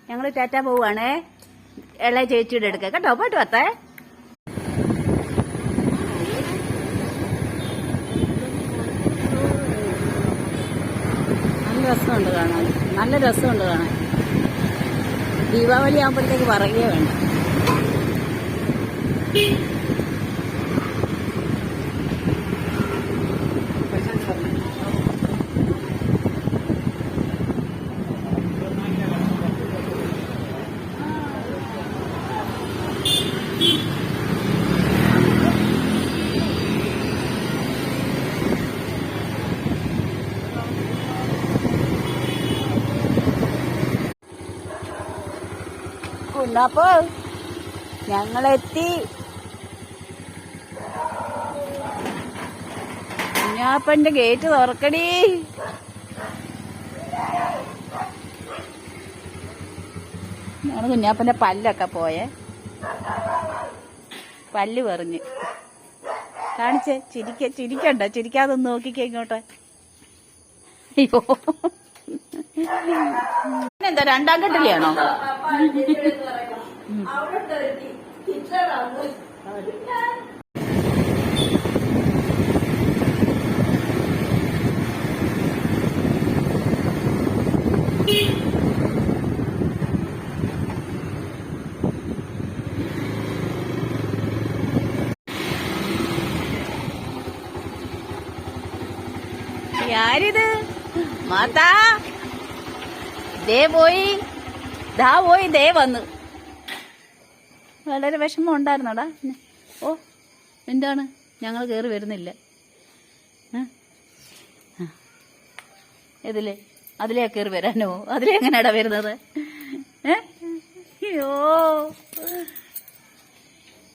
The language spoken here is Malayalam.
ഞങ്ങള് ടാറ്റ പോവുകയാണേ. ഇളയ ചേച്ചിയുടെ അടുക്ക കേട്ടോ. പോയിട്ട് വത്തേ. നല്ല രസമുണ്ട് കാണാൻ, നല്ല രസമുണ്ട് കാണാൻ. ദീപാവലി ആകുമ്പോഴത്തേക്ക് പറയുകയേ വേണ്ട. കുഞ്ഞാപ്പോ ഞങ്ങളെത്തി. കുഞ്ഞാപ്പന്റെ ഗേറ്റ് തുറക്കടി. ഞങ്ങള് കുഞ്ഞാപ്പന്റെ പല്ലൊക്കെ പോയേ. പല്ല് പറഞ്ഞു കാണിച്ചേ. ചിരിക്കണ്ട, ചിരിക്കാതൊന്ന് നോക്കിക്കേ ഇങ്ങോട്ടെ. അയ്യോ, എന്താ രണ്ടാം കെട്ടിലാണോ? ആരിത്? മാതാ ദേ പോയി, ദാ പോയി, ദേ വന്നു. വളരെ വിഷമം ഉണ്ടായിരുന്നോടാ. ഓ, എന്താണ് ഞങ്ങൾ കയറി വരുന്നില്ല? അതിലേ കയറി വരാനോ? അതിലെങ്ങനെയാടാ വരുന്നത്? അയ്യോ,